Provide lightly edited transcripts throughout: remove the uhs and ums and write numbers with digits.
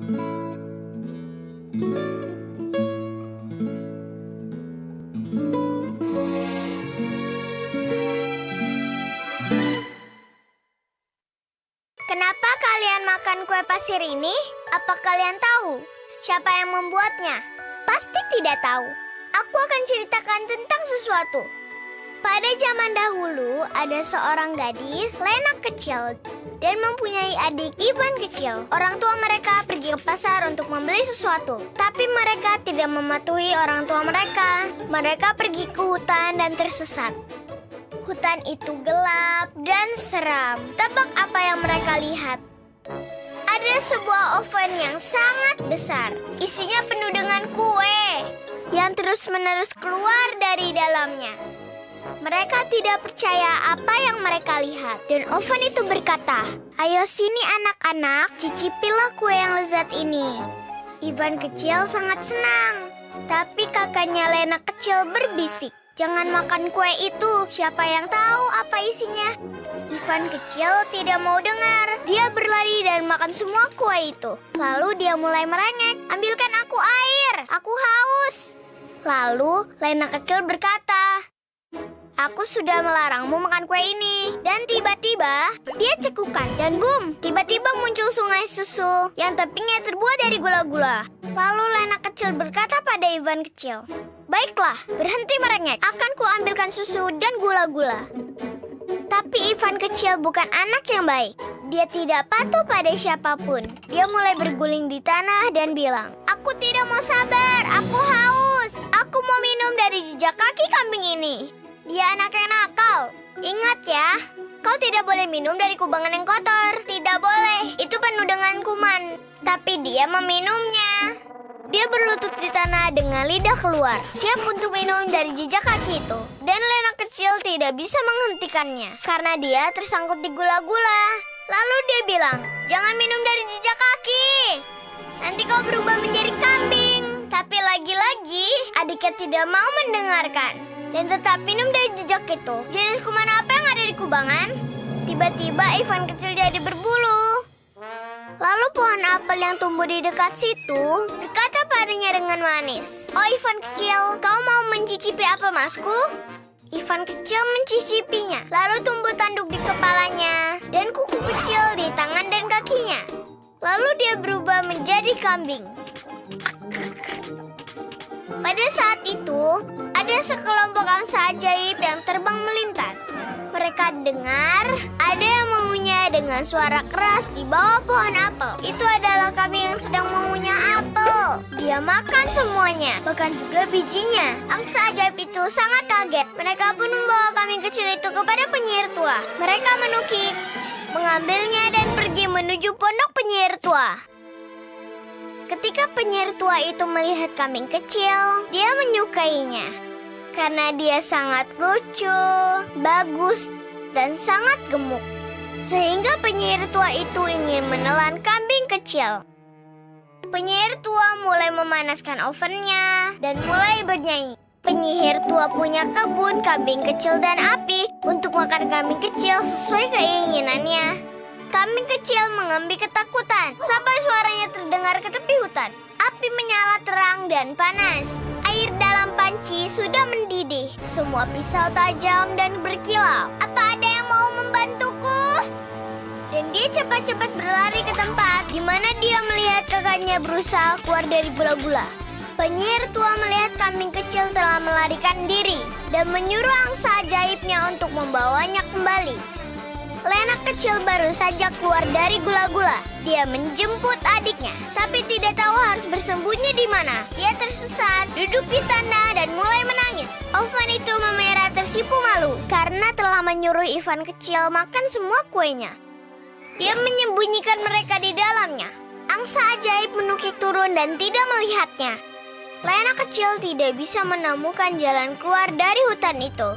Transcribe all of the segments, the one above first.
Kenapa kalian makan kue pasir ini? Apa kalian tahu siapa yang membuatnya? Pasti tidak tahu. Aku akan ceritakan tentang sesuatu. Pada zaman dahulu, ada seorang gadis, Lena kecil, dan mempunyai adik Ivan kecil. Orang tua mereka pergi ke pasar untuk membeli sesuatu. Tapi mereka tidak mematuhi orang tua mereka. Mereka pergi ke hutan dan tersesat. Hutan itu gelap dan seram. Tebak apa yang mereka lihat? Ada sebuah oven yang sangat besar. Isinya penuh dengan kue yang terus-menerus keluar dari dalamnya. Mereka tidak percaya apa yang mereka lihat. Dan oven itu berkata, "Ayo sini anak-anak, cicipilah kue yang lezat ini." Ivan kecil sangat senang. Tapi kakaknya Lena kecil berbisik, "Jangan makan kue itu, siapa yang tahu apa isinya?" Ivan kecil tidak mau dengar. Dia berlari dan makan semua kue itu. Lalu dia mulai merengek, "Ambilkan aku air, aku haus." Lalu Lena kecil berkata, "Aku sudah melarangmu makan kue ini." Dan tiba-tiba dia cekukan dan boom, tiba-tiba muncul sungai susu yang tepinya terbuat dari gula-gula. Lalu Lena kecil berkata pada Ivan kecil, "Baiklah, berhenti merengek. Akan kuambilkan susu dan gula-gula." Tapi Ivan kecil bukan anak yang baik. Dia tidak patuh pada siapapun. Dia mulai berguling di tanah dan bilang, "Aku tidak mau sabar, aku haus. Aku mau minum dari jejak kaki kambing ini." Dia anak yang nakal. Ingat ya, kau tidak boleh minum dari kubangan yang kotor. Tidak boleh, itu penuh dengan kuman. Tapi dia meminumnya. Dia berlutut di tanah dengan lidah keluar, siap untuk minum dari jejak kaki itu. Dan Lena kecil tidak bisa menghentikannya, karena dia tersangkut di gula-gula. Lalu dia bilang, "Jangan minum dari jejak kaki. Nanti kau berubah menjadi kambing." Tapi lagi-lagi, adiknya tidak mau mendengarkan dan tetap minum dari jejak itu. Jenis kuman apa yang ada di kubangan? Tiba-tiba Ivan kecil jadi berbulu. Lalu pohon apel yang tumbuh di dekat situ berkata padanya dengan manis, "Oh Ivan kecil, kau mau mencicipi apel masku?" Ivan kecil mencicipinya, lalu tumbuh tanduk di kepalanya dan kuku kecil di tangan dan kakinya. Lalu dia berubah menjadi kambing. Pada saat itu, ada sekelompok angsa ajaib yang terbang melintas. Mereka dengar ada yang mengunyah dengan suara keras di bawah pohon apel. Itu adalah kambing yang sedang mengunyah apel. Dia makan semuanya, bahkan juga bijinya. Angsa ajaib itu sangat kaget. Mereka pun membawa kambing kecil itu kepada penyihir tua. Mereka menukik, mengambilnya dan pergi menuju pondok penyihir tua. Ketika penyihir tua itu melihat kambing kecil, dia menyukainya. Karena dia sangat lucu, bagus, dan sangat gemuk. Sehingga penyihir tua itu ingin menelan kambing kecil. Penyihir tua mulai memanaskan ovennya dan mulai bernyanyi. Penyihir tua punya kebun kambing kecil dan api untuk makan kambing kecil sesuai keinginannya. Kambing kecil mengambil ketakutan sampai suaranya terdengar ke tepi hutan. Api menyala terang dan panas. Air dalam panci sudah mendidih. Semua pisau tajam dan berkilau. Apa ada yang mau membantuku? Dan dia cepat-cepat berlari ke tempat di mana dia melihat kakaknya berusaha keluar dari gula-gula. Penyihir tua melihat kambing kecil telah melarikan diri dan menyuruh angsa ajaibnya untuk membawanya kembali. Lena kecil baru saja keluar dari gula-gula. Dia menjemput adiknya, tapi tidak tahu harus bersembunyi di mana. Dia tersesat, duduk di tanah dan mulai menangis. Oven itu memerah tersipu malu karena telah menyuruh Ivan kecil makan semua kuenya. Dia menyembunyikan mereka di dalamnya. Angsa ajaib menukik turun dan tidak melihatnya. Lena kecil tidak bisa menemukan jalan keluar dari hutan itu.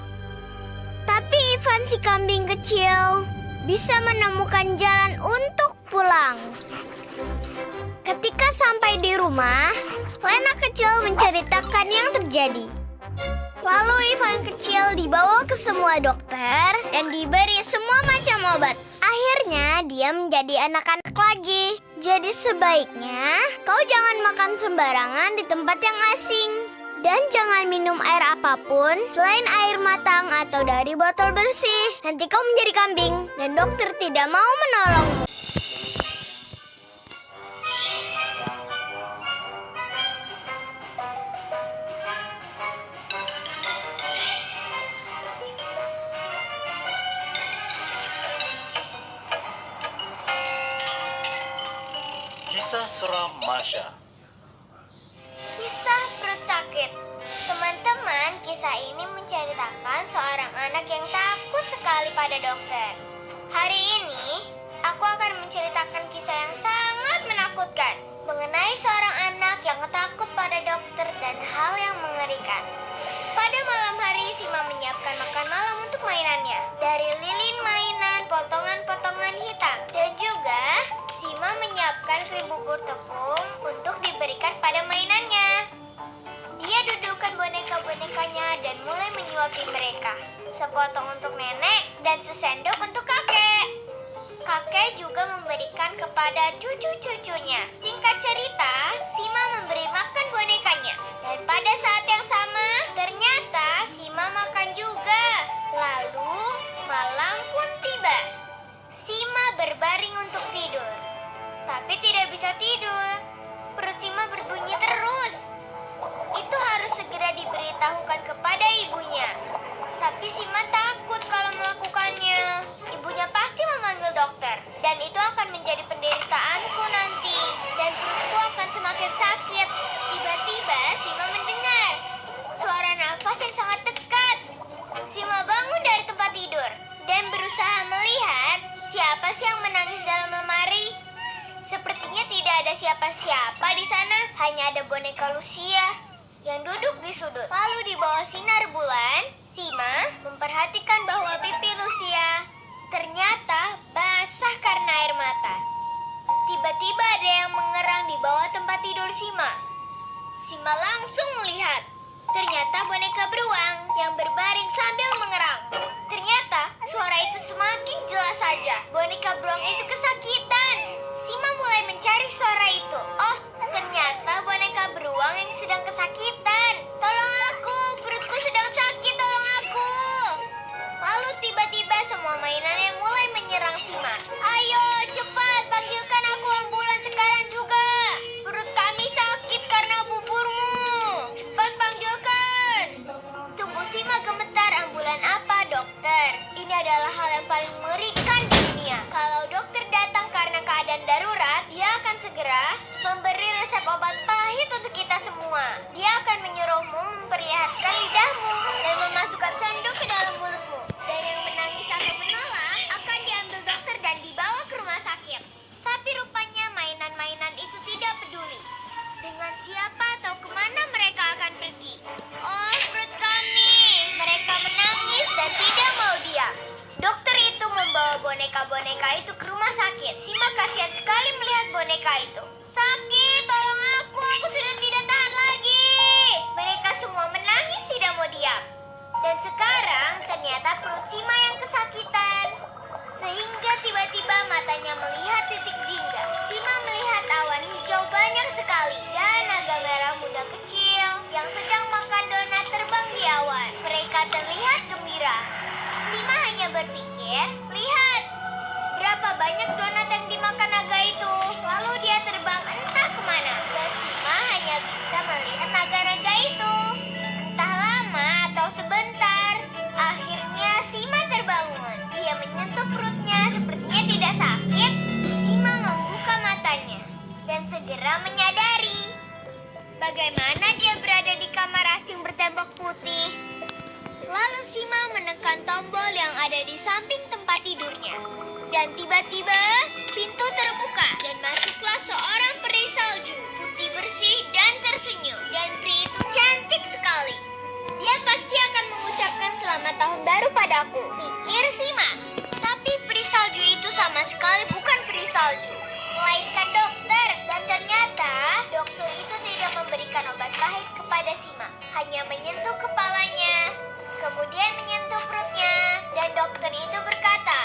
Tapi Ivan si kambing kecil bisa menemukan jalan untuk pulang. Ketika sampai di rumah, Lena kecil menceritakan yang terjadi. Lalu Ivan kecil dibawa ke semua dokter dan diberi semua macam obat. Akhirnya dia menjadi anak-anak lagi. Jadi sebaiknya kau jangan makan sembarangan di tempat yang asing. Dan jangan minum air apapun selain air matang atau dari botol bersih. Nanti kau menjadi kambing dan dokter tidak mau menolongmu. Kisah seram Masha. Kisah perut sakit. Teman-teman, kisah ini menceritakan seorang anak yang takut sekali pada dokter. Hari ini, aku akan menceritakan kisah yang sangat menakutkan mengenai seorang anak yang takut pada dokter dan hal yang mengerikan. Pada malam hari, Sima menyiapkan makan malam untuk mainannya. Dari lilin mainan, potongan-potongan hitam. Dan juga, Sima menyiapkan krim bubur tepung untuk diberikan pada mainannya. Dia dudukkan boneka-bonekanya dan mulai menyuapi mereka. Sepotong untuk nenek dan sesendok untuk kakek. Kakek juga memberikan kepada cucu-cucunya. Singkat cerita, Sima memberi makan bonekanya. Dan pada saat yang sama, ternyata Sima makan juga. Lalu, malam pun tiba. Sima berbaring untuk tidur. Tapi tidak bisa tidur. Perut Sima berbunyi terus. Itu harus segera diberitahukan kepada ibunya. Tapi Sima takut kalau melakukannya. Ibunya pasti memanggil dokter. Dan itu akan menjadi penderitaanku nanti. Dan perutku akan semakin sakit. Tiba-tiba Sima mendengar suara nafas yang sangat dekat. Sima bangun dari tempat tidur dan berusaha melihat siapa sih yang menangis dalam lemari. Sepertinya tidak ada siapa-siapa di sana. Hanya ada boneka Lucia yang duduk di sudut. Lalu di bawah sinar bulan, Sima memperhatikan bahwa pipi Lucia ternyata basah karena air mata. Tiba-tiba ada yang mengerang di bawah tempat tidur Sima. Sima langsung melihat. Ternyata boneka beruang yang berbaring sambil mengerang. Ternyata suara itu semakin jelas saja. Boneka beruang itu kesakitan. Sima mulai mencari suara itu. Oh, ternyata boneka beruang yang sedang kesakitan. Tolong aku, perutku sedang sakit, tolong aku. Lalu tiba-tiba semua mainannya mulai menyerang Sima. Ayo, cepat, panggilkan aku ambulan sekarang juga. Perut kami sakit karena buburmu. Cepat panggilkan. Tubuh Sima gemetar. Ambulan apa, dokter? Ini adalah hal yang paling mengerikan di dunia. Kalau dokter datang karena keadaan darurat, dia akan segera memberi resep obat pahit untuk kita semua. Dia akan menyuruhmu memperlihatkan lidahmu dan memasukkan sendok ke dalam mulutmu. Dan yang menangis atau menolak akan diambil dokter dan dibawa ke rumah sakit. Tapi rupanya mainan-mainan itu tidak peduli dengan siapa atau kemana mereka akan pergi. Oh, perut kami. Mereka menangis dan tidak mau diam. Dokter itu membawa boneka-boneka itu ke rumah sakit. Sima kasihan sekali melihat boneka itu. Sakit, tolong aku sudah tidak tahan lagi. Mereka semua menangis tidak mau diam. Dan sekarang ternyata perut Sima yang kesakitan. Sehingga tiba-tiba matanya melihat titik jingga. Sima melihat awan hijau banyak sekali. Dan naga merah muda kecil yang sedang makan donat terbang di awan. Mereka terlihat gembira. Sima hanya berpikir, lihat berapa banyak donat yang dimakan naga itu. Lalu dia terbang entah kemana. Dan Sima hanya bisa melihat naga-naga itu. Entah lama atau sebentar. Akhirnya Sima terbangun. Dia menyentuh perutnya, sepertinya tidak sakit. Sima membuka matanya dan segera menyadari bagaimana dia berada di kamar asing bertembok putih. Lalu Sima menekan tombol yang ada di samping tempat tidurnya. Dan tiba-tiba pintu terbuka dan masuklah seorang peri salju, putih bersih dan tersenyum. Dan peri itu cantik sekali. Dia pasti akan mengucapkan selamat tahun baru padaku, pikir Sima. Tapi peri salju itu sama sekali bukan peri salju, melainkan dokter. Dan ternyata dokter itu tidak memberikan obat pahit kepada Sima, hanya menyentuh kepalanya, kemudian menyentuh perutnya. Dan dokter itu berkata,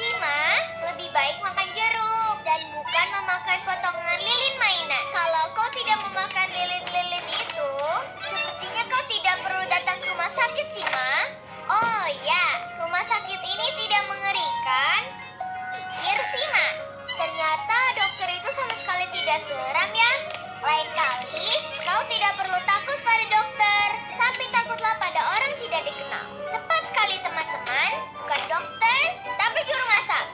Sima, lebih baik makan jeruk dan bukan memakan potongan lilin mainan. Kalau kau tidak memakan lilin-lilin itu, sepertinya kau tidak perlu datang ke rumah sakit, Sima. Oh ya, rumah sakit ini tidak mengerikan. Pikir Sima, ternyata dokter itu sama sekali tidak seram ya. Lain kali, kau tidak perlu takut pada dokter, tapi takutlah pada orang tidak dikenal. Tepat sekali teman-teman, bukan dokter, tapi juru masak.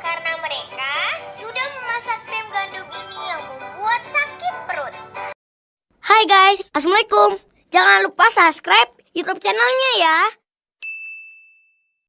Karena mereka sudah memasak krim gandum ini yang membuat sakit perut. Hai guys, Assalamualaikum. Jangan lupa subscribe YouTube channelnya ya.